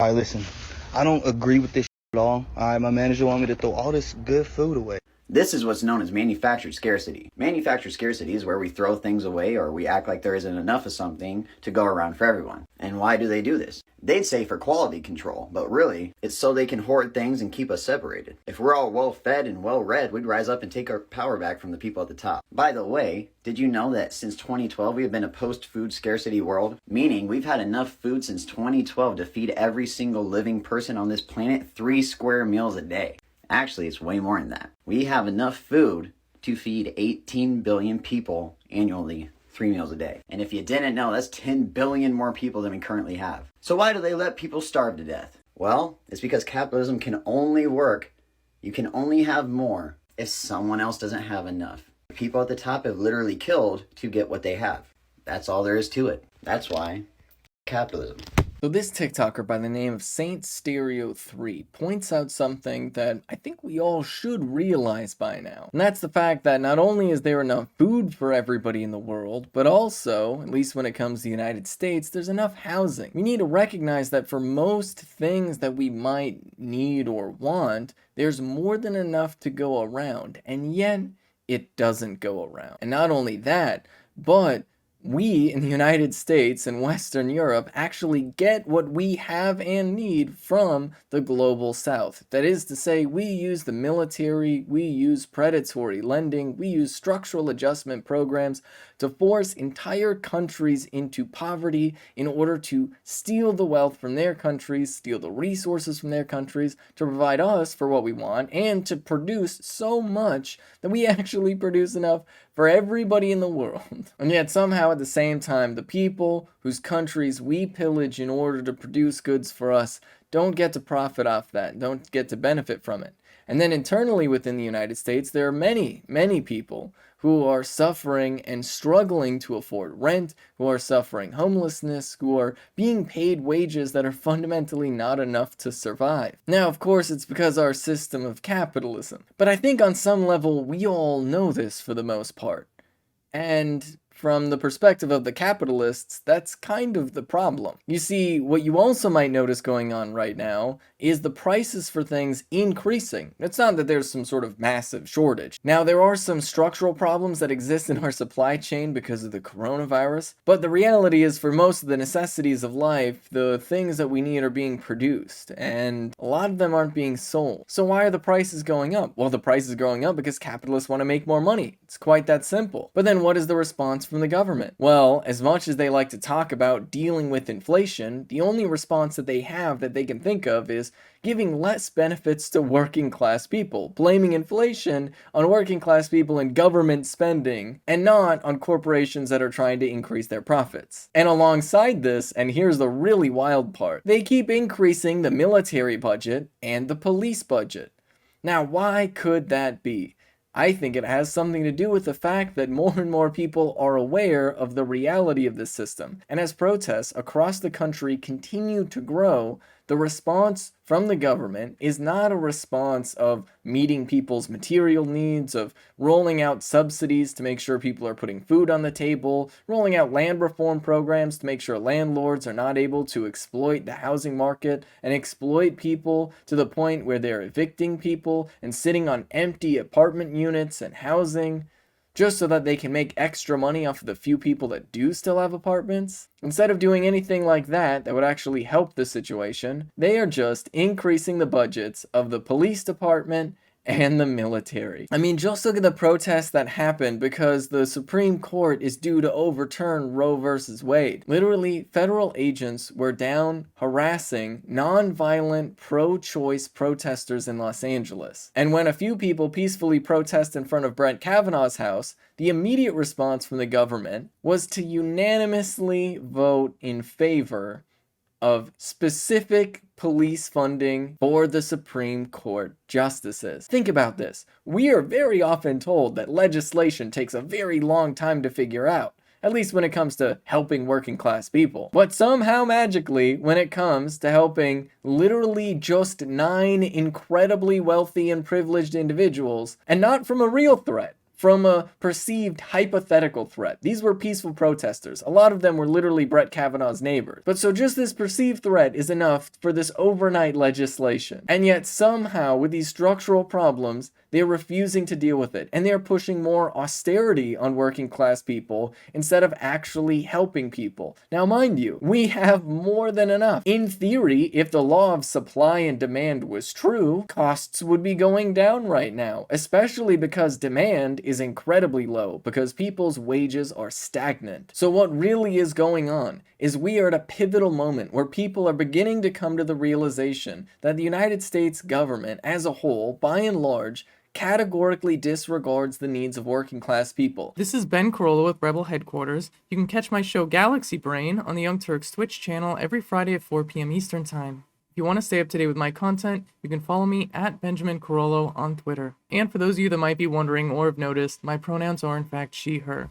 Alright, listen, I don't agree with this at all. Alright, my manager want me to throw all this good food away. This is what's known as manufactured scarcity. Manufactured scarcity is where we throw things away or we act like there isn't enough of something to go around for everyone. And why do they do this? They'd say for quality control, but really, it's so they can hoard things and keep us separated. If we're all well-fed and well-read, we'd rise up and take our power back from the people at the top. By the way, did you know that since 2012 we have been a post-food scarcity world? Meaning we've had enough food since 2012 to feed every single living person on this planet 3 square meals a day. Actually, it's way more than that. We have enough food to feed 18 billion people annually, 3 meals a day. And if you didn't know, that's 10 billion more people than we currently have. So why do they let people starve to death? Well, it's because capitalism can only work. You can only have more if someone else doesn't have enough. People at the top have literally killed to get what they have. That's all there is to it. That's why capitalism. So this TikToker by the name of Saint Stereo 3 points out something that I think we all should realize by now. And that's the fact that not only is there enough food for everybody in the world, but also, at least when it comes to the United States, there's enough housing. We need to recognize that for most things that we might need or want, there's more than enough to go around, and yet it doesn't go around. And not only that, but we in the United States and Western Europe actually get what we have and need from the global South. That is to say, we use the military, we use predatory lending, we use structural adjustment programs to force entire countries into poverty in order to steal the wealth from their countries, steal the resources from their countries, to provide us for what we want, and to produce so much that we actually produce enough for everybody in the world. And yet somehow at the same time, the people whose countries we pillage in order to produce goods for us don't get to profit off that, don't get to benefit from it. And then internally within the United States, there are many, many people who are suffering and struggling to afford rent, who are suffering homelessness, who are being paid wages that are fundamentally not enough to survive. Now, of course, it's because our system of capitalism. But I think on some level, we all know this for the most part. And from the perspective of the capitalists, that's kind of the problem. You see, what you also might notice going on right now is the prices for things increasing. It's not that there's some sort of massive shortage. Now, there are some structural problems that exist in our supply chain because of the coronavirus, but the reality is for most of the necessities of life, the things that we need are being produced, and a lot of them aren't being sold. So why are the prices going up? Well, the price is going up because capitalists want to make more money. It's quite that simple. But then what is the response from the government? Well, as much as they like to talk about dealing with inflation, the only response that they have that they can think of is giving less benefits to working class people, blaming inflation on working class people and government spending, and not on corporations that are trying to increase their profits. And alongside this, and here's the really wild part, they keep increasing the military budget and the police budget. Now, why could that be? I think it has something to do with the fact that more and more people are aware of the reality of this system. And as protests across the country continue to grow, the response from the government is not a response of meeting people's material needs, of rolling out subsidies to make sure people are putting food on the table, rolling out land reform programs to make sure landlords are not able to exploit the housing market and exploit people to the point where they're evicting people and sitting on empty apartment units and housing, just so that they can make extra money off of the few people that do still have apartments. Instead of doing anything like that would actually help the situation, they are just increasing the budgets of the police department and the military. I mean, just look at the protests that happened because the Supreme Court is due to overturn Roe versus Wade. Literally, federal agents were down harassing non-violent pro-choice protesters in Los Angeles. And when a few people peacefully protest in front of Brett Kavanaugh's house, the immediate response from the government was to unanimously vote in favor of specific police funding for the Supreme Court justices. Think about this. We are very often told that legislation takes a very long time to figure out, at least when it comes to helping working class people. But somehow magically, when it comes to helping literally just 9 incredibly wealthy and privileged individuals, and not from a real threat, from a perceived hypothetical threat. These were peaceful protesters. A lot of them were literally Brett Kavanaugh's neighbors. But so just this perceived threat is enough for this overnight legislation. And yet somehow, with these structural problems, they're refusing to deal with it. And they're pushing more austerity on working class people instead of actually helping people. Now, mind you, we have more than enough. In theory, if the law of supply and demand was true, costs would be going down right now, especially because demand is incredibly low because people's wages are stagnant. So what really is going on is we are at a pivotal moment where people are beginning to come to the realization that the United States government as a whole, by and large, categorically disregards the needs of working class people. This is Ben Carollo with Rebel Headquarters. You can catch my show Galaxy Brain on the Young Turks Twitch channel every Friday at 4 p.m. Eastern Time. If you want to stay up to date with my content, you can follow me at Benjamin Carollo on Twitter. And for those of you that might be wondering or have noticed, my pronouns are in fact she, her.